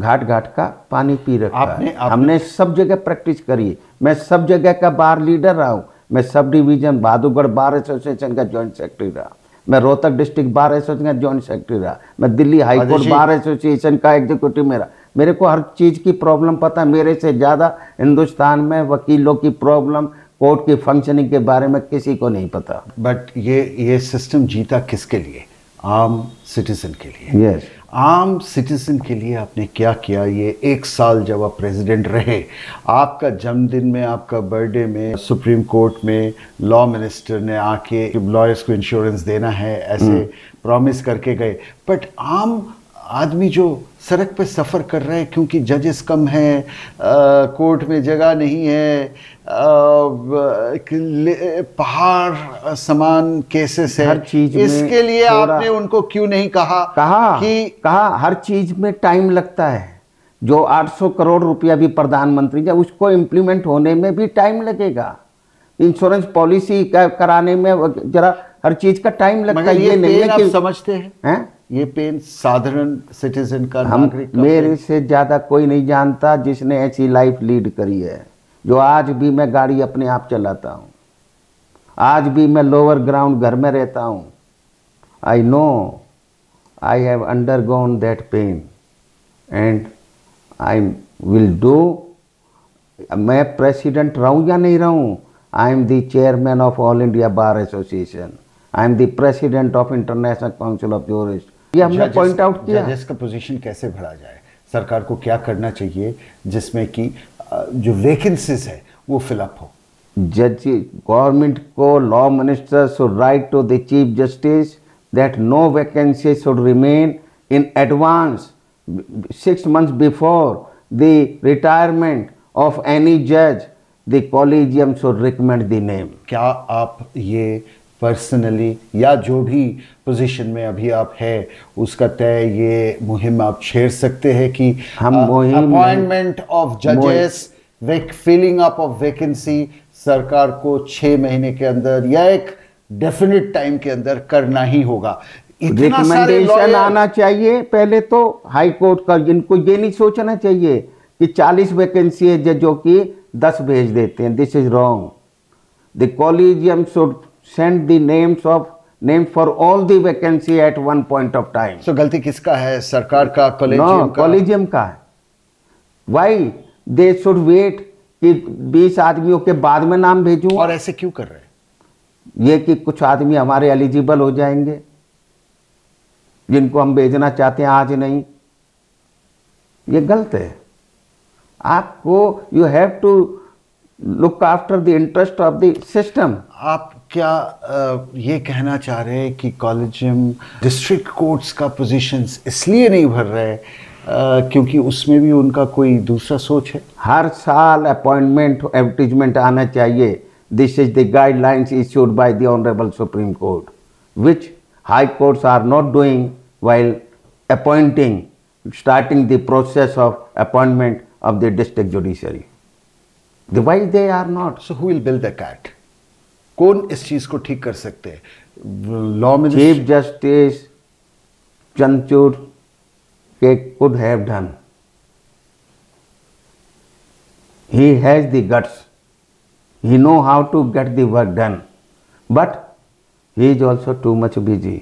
घाट घाट का पानी पी रखा है, हमने सब जगह प्रैक्टिस करी। मैं सब जगह का बार लीडर रहा हूँ। मैं sub division Bahadurgarh bar association का जॉइंट सेक्रेटरी रहा, मैं रोहतक डिस्ट्रिक्ट बार एसोसिएशन का जॉइंट सेक्रेटरी रहा, मैं Delhi high court Bar association का एग्जीक्यूटिव में रहा। मेरे को हर चीज़ की प्रॉब्लम पता है। मेरे से ज़्यादा हिंदुस्तान में वकीलों की प्रॉब्लम, कोर्ट की फंक्शनिंग के बारे में किसी को नहीं पता। बट ये सिस्टम जीता किसके लिए? आम सिटीजन के लिए। yes. आम सिटीजन के लिए आपने क्या किया? ये 1 साल जब आप प्रेसिडेंट रहे, आपका जन्मदिन में, आपका बर्थडे में सुप्रीम कोर्ट में लॉ मिनिस्टर ने आके लॉयर्स को इंश्योरेंस देना है ऐसे प्रॉमिस करके गए, बट आम आदमी जो सड़क पे सफ़र कर रहे हैं क्योंकि जजेस कम हैं, कोर्ट में जगह नहीं है, पहाड़ समान केसेस है, हर चीज में इसके लिए आपने उनको क्यों नहीं कहा कहा हर चीज में टाइम लगता है। जो 800 करोड़ रुपया भी प्रधानमंत्री जब उसको इम्प्लीमेंट होने में भी टाइम लगेगा। इंश्योरेंस पॉलिसी कराने में जरा हर चीज का टाइम लगता है। ये नहीं है कि समझते हैं ये पेन साधारण सिटीजन का, नागरिक का, मेरे से ज्यादा कोई नहीं जानता जिसने ऐसी लाइफ लीड करी है। जो आज भी मैं गाड़ी अपने आप चलाता हूँ, आज भी मैं लोअर ग्राउंड घर में रहता हूँ। I know I have undergone that pain and I will do. मैं प्रेसिडेंट रहूँ या नहीं रहूँ, I am the chairman of all India bar Association, I am the president of international council of jurist. ये हमने पॉइंट आउट किया। जजेस का पोजीशन कैसे बढ़ा जाए, सरकार को क्या करना चाहिए जिसमें कि जो वैकेंसीज है वो फिलअप हो। जज गवर्नमेंट को, law minister should write to the chief justice that no vacancy should remain in advance 6 months before the retirement of any judge. The collegium should recommend the name. क्या आप ये personally या जो भी position में अभी आप है उसका तय ये मुहिम आप छेड़ सकते हैं कि हम अपॉइंटमेंट ऑफ जजेस, फिलिंग अप ऑफ वैकेंसी सरकार को 6 महीने के अंदर या एक डेफिनेट टाइम के अंदर करना ही होगा? रिकमेंडेशन आना चाहिए पहले तो हाई कोर्ट का। जिनको ये नहीं सोचना चाहिए कि 40 वैकेंसी है जजों की 10 भेज देते हैं। This is wrong. The collegium should send the names for all the vacancy at one point of time. So गलती किसका है, सरकार का, कॉलेजियम का है? वाई दे शुड वेट कि 20 आदमियों के बाद में नाम भेजूं? और ऐसे क्यों कर रहे हैं? ये कि कुछ आदमी हमारे एलिजिबल हो जाएंगे जिनको हम भेजना चाहते हैं आज नहीं। ये गलत है। आपको you have to look after the interest of the system. आप क्या ये कहना चाह रहे हैं कि कॉलेजियम डिस्ट्रिक्ट कोर्ट्स का पोजीशंस इसलिए नहीं भर रहे क्योंकि उसमें भी उनका कोई दूसरा सोच है? हर साल अपॉइंटमेंट एडवर्टीजमेंट आना चाहिए। This is the guidelines issued by the honourable supreme court which high courts are not doing while appointing, starting the process of appointment of the district judiciary. Why they are not? So who will build the cat? कौन इस चीज को ठीक कर सकते हैं? Law minister, chief justice Chandrachud के could have done. He has the guts. He know how to get the work done. But he is also too much busy.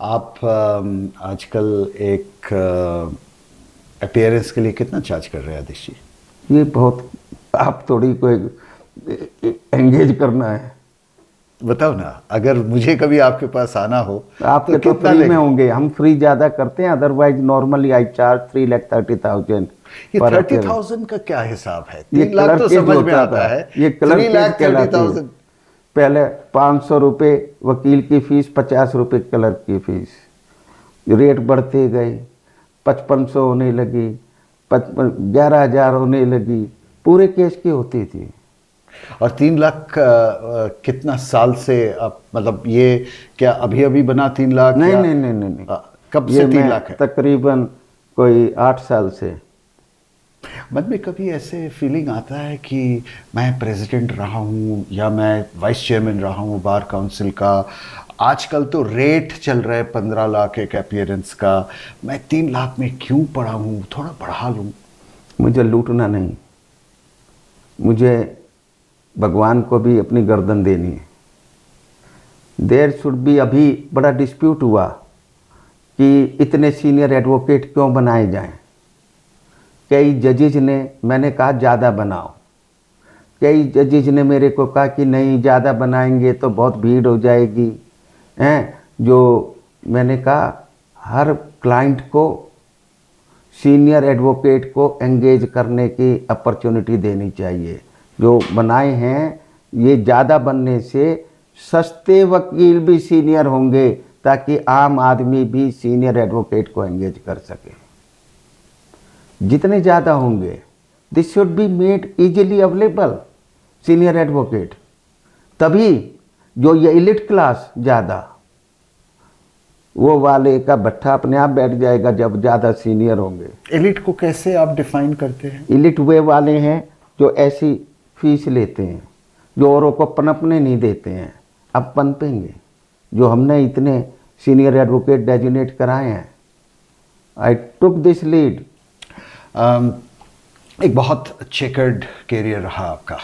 आप आजकल एक अपीयरेंस के लिए कितना चार्ज कर रहे हैं आदिश जी? ये बहुत, आप थोड़ी कोई एंगेज करना है। बताओ ना, अगर मुझे कभी आपके पास आना हो आपके तो फ्री में होंगे। हम फ्री ज्यादा करते हैं, अदरवाइज नॉर्मली आई चार्ज 3,30,000। ये 30,000 का क्या हिसाब है? 3 लाख तो समझ में आता है। ये 3,30,000 पहले 500 रुपये वकील की फीस, 50 रुपये क्लर्क की फीस। रेट बढ़ते गए, 5500 होने लगी, 11,000 होने लगी, पूरे केस की होती थी। और 3 लाख कितना साल से आप, मतलब ये क्या अभी अभी बना 3 लाख? नहीं नहीं नहीं नहीं नहीं, कब ये से 3 मैं लाख है? तकरीबन कोई 8 साल से। मन में कभी ऐसे फीलिंग आता है कि मैं प्रेसिडेंट रहा हूँ या मैं वाइस चेयरमैन रहा हूँ बार काउंसिल का, आजकल तो रेट चल रहा है 15 लाख एक अपीयरेंस का, मैं 3 लाख में क्यों पड़ा हूँ, थोड़ा बढ़ा लूँ? मुझे लूटना नहीं, मुझे भगवान को भी अपनी गर्दन देनी है। देयर शुड बी, अभी बड़ा डिस्प्यूट हुआ कि इतने सीनियर एडवोकेट क्यों बनाए जाएं। कई जजेज ने, मैंने कहा ज़्यादा बनाओ, कई जजेज ने मेरे को कहा कि नहीं ज़्यादा बनाएंगे तो बहुत भीड़ हो जाएगी हैं। जो मैंने कहा हर क्लाइंट को, सीनियर एडवोकेट को एंगेज करने की अपॉर्चुनिटी देनी चाहिए। जो बनाए हैं ये ज़्यादा बनने से सस्ते वकील भी सीनियर होंगे ताकि आम आदमी भी सीनियर एडवोकेट को एंगेज कर सके। जितने ज़्यादा होंगे, this should be made easily available senior advocate, तभी जो ये इलिट क्लास ज़्यादा, वो वाले का भट्ठा अपने आप बैठ जाएगा जब ज़्यादा सीनियर होंगे। एलिट को कैसे आप डिफाइन करते हैं? इलिट वे वाले हैं जो ऐसी फीस लेते हैं, जो औरों को पनपने नहीं देते हैं। अब पनपेंगे, जो हमने इतने सीनियर एडवोकेट डेजिग्नेट कराए हैं। आई टुक दिस लीड। एक बहुत चेकर्ड कैरियर रहा आपका,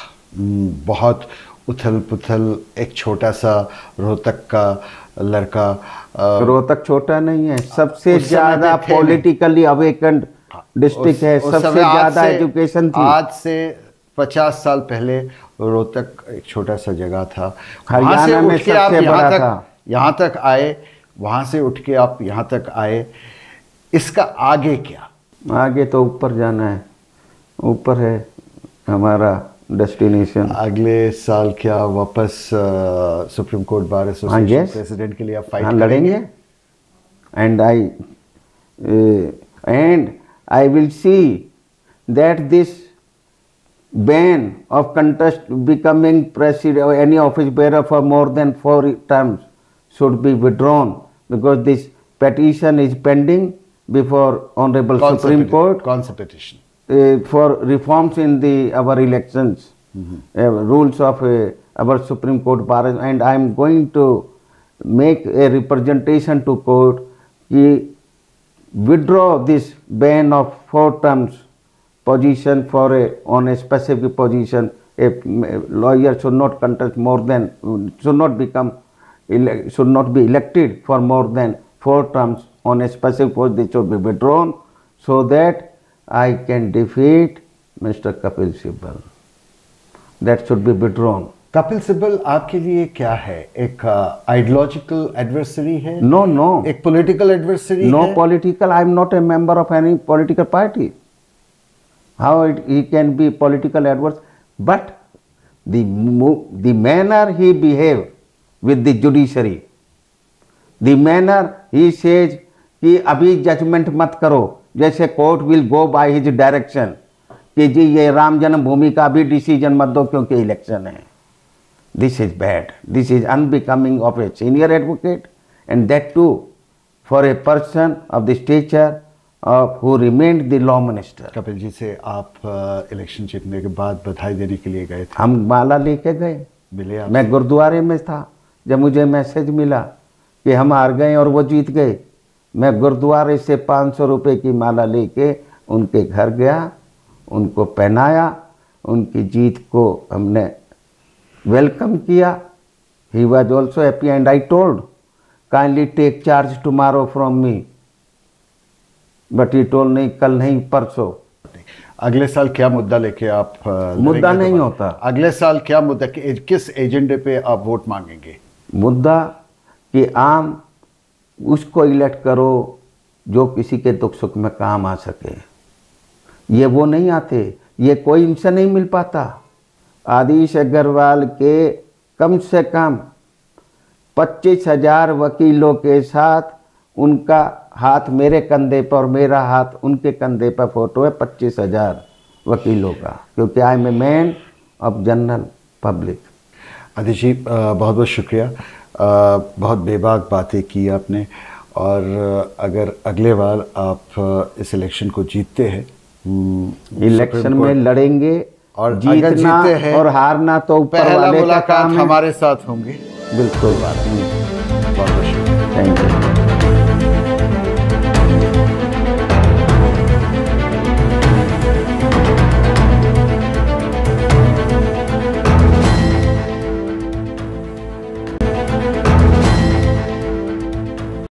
बहुत उथल पुथल, एक छोटा सा रोहतक का लड़का। रोहतक छोटा नहीं है, सबसे उस समय ज़्यादा पे थे पॉलिटिकली अवेकन्ड डिस्ट्रिक्ट है, उस सबसे समय ज़्यादा एजुकेशन थी। आज से 50 साल पहले रोहतक एक छोटा सा जगह था। हरियाणा वहाँ से में उठ के आप सबसे बड़ा था। यहाँ तक आए, वहाँ से उठ के आप यहाँ तक आए, इसका आगे क्या? आगे तो ऊपर जाना है, ऊपर है हमारा डेस्टिनेशन। अगले साल क्या वापस supreme Court Bar association president के लिए आप फाइट लड़ेंगे? And I will see that this ban of contest becoming president or any office bearer for more than 4 terms should be withdrawn, because this petition is pending before Honorable Supreme Court. कौन सा petition? For reforms in our elections, rules of our Supreme Court bar, and I am going to make a representation to court कि withdraw this ban of 4 terms position for on a specific position. A lawyer should not contest more than, should not be elected for more than 4 terms on a specific post. They should be withdrawn so that I can defeat Mr. Kapil Sibal. That should be withdrawn. Kapil Sibal आपके लिए क्या है? एक ideological adversary है? No, no. एक political adversary है? No political. I am not a member of any political party. How he can be political adverse? But the manner he behaved with the judiciary, the manner he says कि अभी judgement मत करो, जैसे court will go by his direction कि जी ये राम जन्मभूमि का भी decision मत दो क्योंकि इलेक्शन है। This is bad, this is unbecoming of a senior advocate, and that too for a person of the stature of who remained the law minister. Kapil ji से आप इलेक्शन जीतने के बाद बधाई देने के लिए गए थे? हम माला लेके गए, मिले आप? मैं गुरुद्वारे में था जब मुझे मैसेज मिला कि हम हार गए और वो जीत गए। मैं गुरुद्वारे से 500 रुपये की माला लेके उनके घर गया, उनको पहनाया, उनकी जीत को हमने वेलकम किया। He was also happy and I told kindly take charge tomorrow from me, but he told नहीं, कल नहीं परसों। अगले साल क्या मुद्दा लेके आप मुद्दा नहीं होता। अगले साल क्या मुद्दा, किस एजेंडे पे आप वोट मांगेंगे? मुद्दा कि आम उसको इलेक्ट करो जो किसी के दुख सुख में काम आ सके। ये वो नहीं आते, ये कोई इनसे नहीं मिल पाता। आदिश अग्रवाल के कम से कम 25,000 वकीलों के साथ उनका हाथ मेरे कंधे पर और मेरा हाथ उनके कंधे पर फोटो है 25,000 वकीलों का, क्योंकि I am a man of general public. Aditya ji बहुत बहुत शुक्रिया, बहुत बेबाक बातें की आपने, और अगर अगले बार आप इस इलेक्शन को जीतते हैं, इलेक्शन में लड़ेंगे और अगर जीतना जीते हैं और हारना तो ऊपर पहला वाले का मुलाकात काम है। हमारे साथ होंगे। बिल्कुल। बहुत बहुत शुक्रिया। Thank you.